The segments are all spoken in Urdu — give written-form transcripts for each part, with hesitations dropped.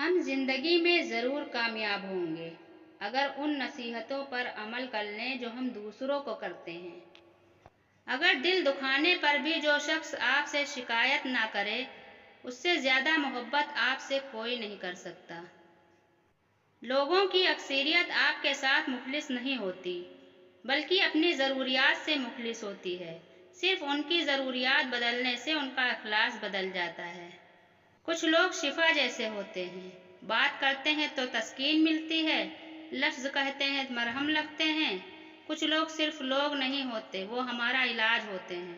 ہم زندگی میں ضرور کامیاب ہوں گے اگر ان نصیحتوں پر عمل کر لیں جو ہم دوسروں کو کرتے ہیں۔ اگر دل دکھانے پر بھی جو شخص آپ سے شکایت نہ کرے، اس سے زیادہ محبت آپ سے کوئی نہیں کر سکتا۔ لوگوں کی اکثریت آپ کے ساتھ مخلص نہیں ہوتی، بلکہ اپنی ضروریات سے مخلص ہوتی ہے۔ صرف ان کی ضروریات بدلنے سے ان کا اخلاص بدل جاتا ہے۔ کچھ لوگ شفا جیسے ہوتے ہیں، بات کرتے ہیں تو تسکین ملتی ہے، لفظ کہتے ہیں مرہم لگتے ہیں۔ کچھ لوگ صرف لوگ نہیں ہوتے، وہ ہمارا علاج ہوتے ہیں۔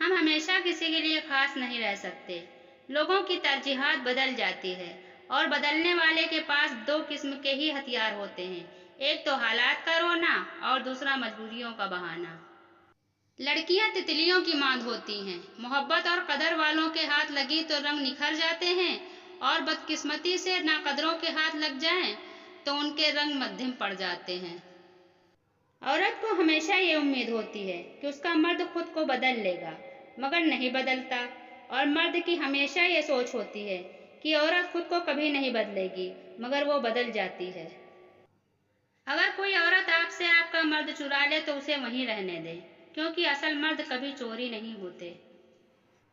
ہم ہمیشہ کسی کے لیے خاص نہیں رہ سکتے۔ لوگوں کی ترجیحات بدل جاتی ہے، اور بدلنے والے کے پاس دو قسم کے ہی ہتھیار ہوتے ہیں، ایک تو حالات کا رونا اور دوسرا مجبوریوں کا بہانا۔ لڑکیاں تتلیوں کی مانند ہوتی ہیں، محبت اور قدر والوں کے ہاتھ لگی تو رنگ نکھر جاتے ہیں، اور بدقسمتی سے ناقدروں کے ہاتھ لگ جائیں تو ان کے رنگ مدھم پڑ جاتے ہیں۔ عورت کو ہمیشہ یہ امید ہوتی ہے کہ اس کا مرد خود کو بدل لے گا، مگر نہیں بدلتا، اور مرد کی ہمیشہ یہ سوچ ہوتی ہے کہ عورت خود کو کبھی نہیں بدلے گی، مگر وہ بدل جاتی ہے۔ اگر کوئی عورت آپ سے آپ کا مرد چرا لے تو اسے وہیں رہنے دیں، کیونکہ اصل مرد کبھی چوری نہیں ہوتے۔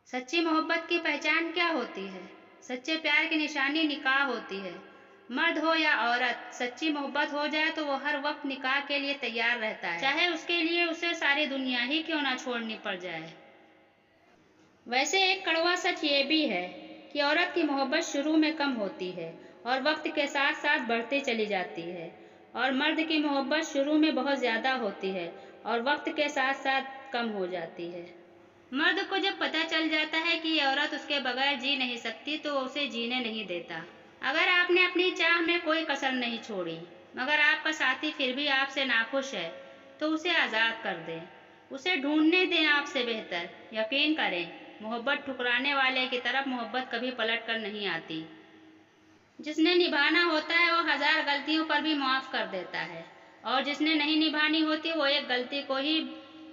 سچی محبت کی پہچان کیا ہوتی ہے؟ سچے پیار کی نشانی نکاح ہوتی ہے۔ مرد ہو یا عورت، سچی محبت ہو جائے تو وہ ہر وقت نکاح کے لیے تیار رہتا ہے، چاہے اس کے لیے اسے ساری دنیا ہی کیوں نہ چھوڑنی پڑ جائے۔ ویسے ایک کڑوا سچ یہ بھی ہے کہ عورت کی محبت شروع میں کم ہوتی ہے اور وقت کے ساتھ ساتھ بڑھتی چلی جاتی ہے، اور مرد کی محبت شروع میں بہت زیادہ ہوتی ہے اور وقت کے ساتھ ساتھ کم ہو جاتی ہے۔ مرد کو جب پتہ چل جاتا ہے کہ یہ عورت اس کے بغیر جی نہیں سکتی تو وہ اسے جینے نہیں دیتا۔ اگر آپ نے اپنی چاہ میں کوئی کسر نہیں چھوڑی، مگر آپ کا ساتھی پھر بھی آپ سے ناخوش ہے، تو اسے آزاد کر دیں، اسے ڈھونڈنے دیں آپ سے بہتر۔ یقین کریں، محبت ٹھکرانے والے کی طرف محبت کبھی پلٹ کر نہیں آتی۔ جس نے نبھانا ہوتا ہے وہ ہزار غلطیوں پر بھی معاف کر دیتا ہے، اور جس نے نہیں نبھانی ہوتی وہ ایک غلطی کو ہی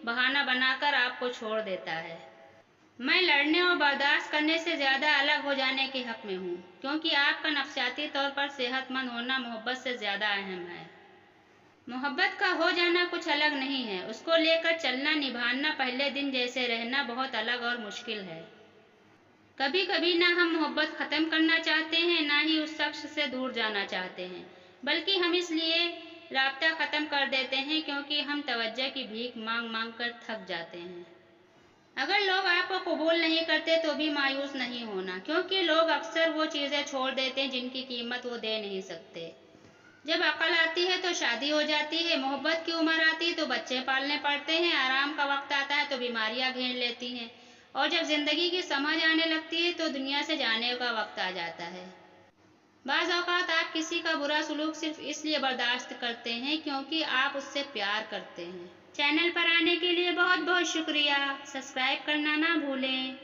بہانہ بنا کر آپ کو چھوڑ دیتا ہے۔ میں لڑنے اور برداشت کرنے سے زیادہ الگ ہو جانے کے حق میں ہوں، کیونکہ آپ کا نفسیاتی طور پر صحت مند ہونا محبت سے زیادہ اہم ہے۔ محبت کا ہو جانا کچھ الگ نہیں ہے، اس کو لے کر چلنا، نبھانا، پہلے دن جیسے رہنا بہت الگ اور مشکل ہے۔ کبھی کبھی نہ ہم محبت ختم کرنا چاہتے ہیں، نہ ہی اس شخص سے دور جانا چاہتے ہیں، بلکہ ہم اس لیے رابطہ ختم کر دیتے ہیں کیونکہ ہم توجہ کی بھیک مانگ مانگ کر تھک جاتے ہیں۔ اگر لوگ آپ کو قبول نہیں کرتے تو بھی مایوس نہیں ہونا، کیونکہ لوگ اکثر وہ چیزیں چھوڑ دیتے ہیں جن کی قیمت وہ دے نہیں سکتے۔ جب عقل آتی ہے تو شادی ہو جاتی ہے، محبت کی عمر آتی ہے تو بچے پالنے پڑتے ہیں، آرام کا وقت آتا ہے تو بیماریاں گھیر لیتی ہیں، اور جب زندگی کی سمجھ آنے لگتی ہے تو دنیا سے جانے کا وقت آ جاتا ہے۔ بعض اوقات آپ کسی کا برا سلوک صرف اس لیے برداشت کرتے ہیں کیونکہ آپ اس سے پیار کرتے ہیں۔ چینل پر آنے کے لیے بہت بہت شکریہ، سبسکرائب کرنا نہ بھولیں۔